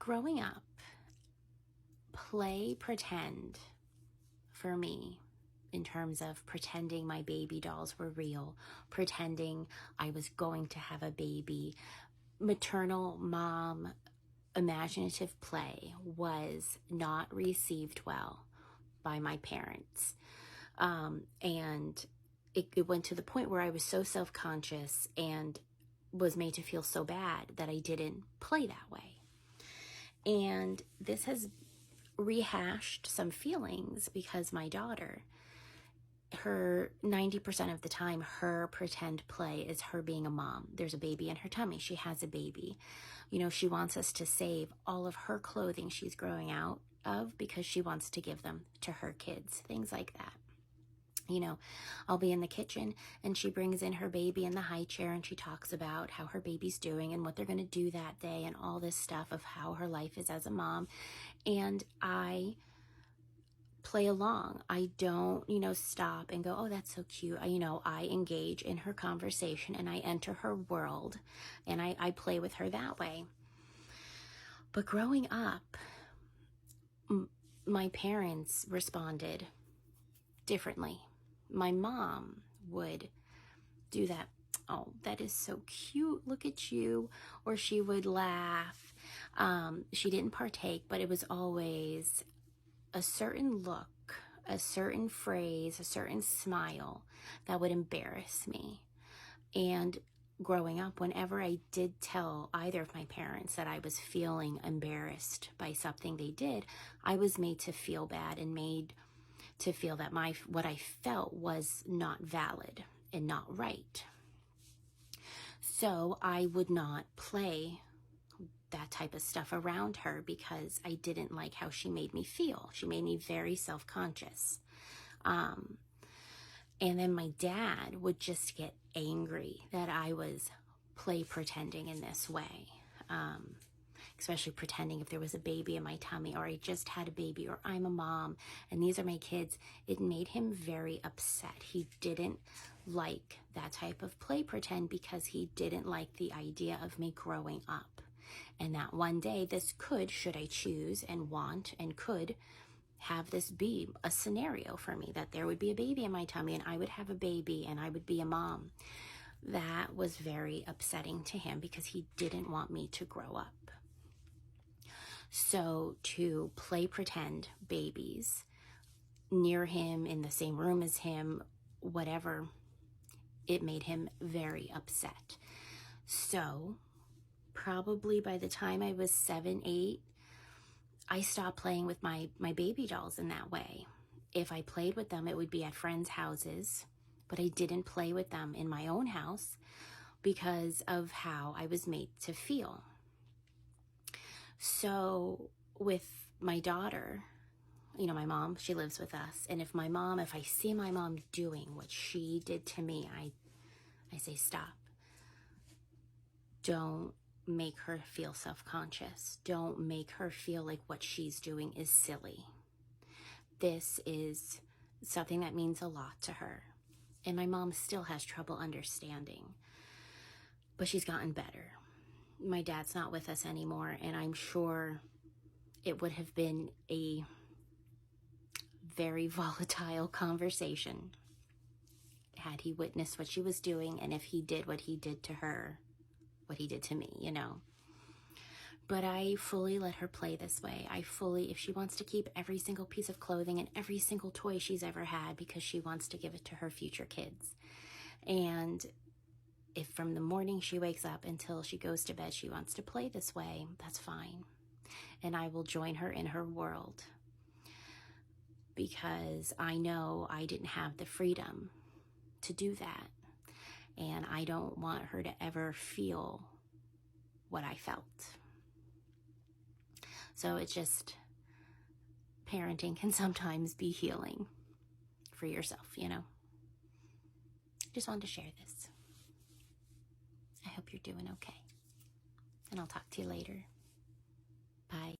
Growing up, play pretend for me, in terms of pretending my baby dolls were real, pretending I was going to have a baby, maternal mom imaginative play was not received well by my parents. And it went to the point where I was so self-conscious and was made to feel so bad that I didn't play that way. And this has rehashed some feelings because my daughter, her 90% of the time, her pretend play is her being a mom. There's a baby in her tummy. She has a baby. You know, she wants us to save all of her clothing she's growing out of because she wants to give them to her kids, things like that. You know, I'll be in the kitchen and she brings in her baby in the high chair and she talks about how her baby's doing and what they're going to do that day and all this stuff of how her life is as a mom. And I play along. I don't, stop and go, oh, that's so cute. I engage in her conversation and I enter her world and I play with her that way. But growing up, my parents responded differently. My mom would do that, oh, that is so cute, look at you, or she would laugh. She didn't partake, but it was always a certain look, a certain phrase, a certain smile that would embarrass me. And growing up, whenever I did tell either of my parents that I was feeling embarrassed by something they did, I was made to feel bad and made to feel that what I felt was not valid and not right. So I would not play that type of stuff around her because I didn't like how she made me feel. She made me very self-conscious. And then my dad would just get angry that I was play pretending in this way. Especially pretending if there was a baby in my tummy, or I just had a baby, or I'm a mom and these are my kids. It made him very upset. He didn't like that type of play pretend because he didn't like the idea of me growing up. And that one day this could, should I choose and want, and could have this be a scenario for me, that there would be a baby in my tummy and I would have a baby and I would be a mom. That was very upsetting to him because he didn't want me to grow up. So to play pretend babies near him, in the same room as him, whatever, it made him very upset. So probably by the time I was 7, 8, I stopped playing with my baby dolls in that way. If I played with them, it would be at friends' houses, but I didn't play with them in my own house because of how I was made to feel. So with my daughter, my mom, she lives with us. And if I see my mom doing what she did to me, I say, stop. Don't make her feel self-conscious. Don't make her feel like what she's doing is silly. This is something that means a lot to her. And my mom still has trouble understanding, but she's gotten better. My dad's not with us anymore, and I'm sure it would have been a very volatile conversation had he witnessed what she was doing and if he did what he did to her, what he did to me, But I fully let her play this way. If she wants to keep every single piece of clothing and every single toy she's ever had because she wants to give it to her future kids. And if from the morning she wakes up until she goes to bed she wants to play this way, that's fine. And I will join her in her world because I know I didn't have the freedom to do that. And I don't want her to ever feel what I felt. So it's just, parenting can sometimes be healing for yourself, Just wanted to share this. I hope you're doing okay. And I'll talk to you later. Bye.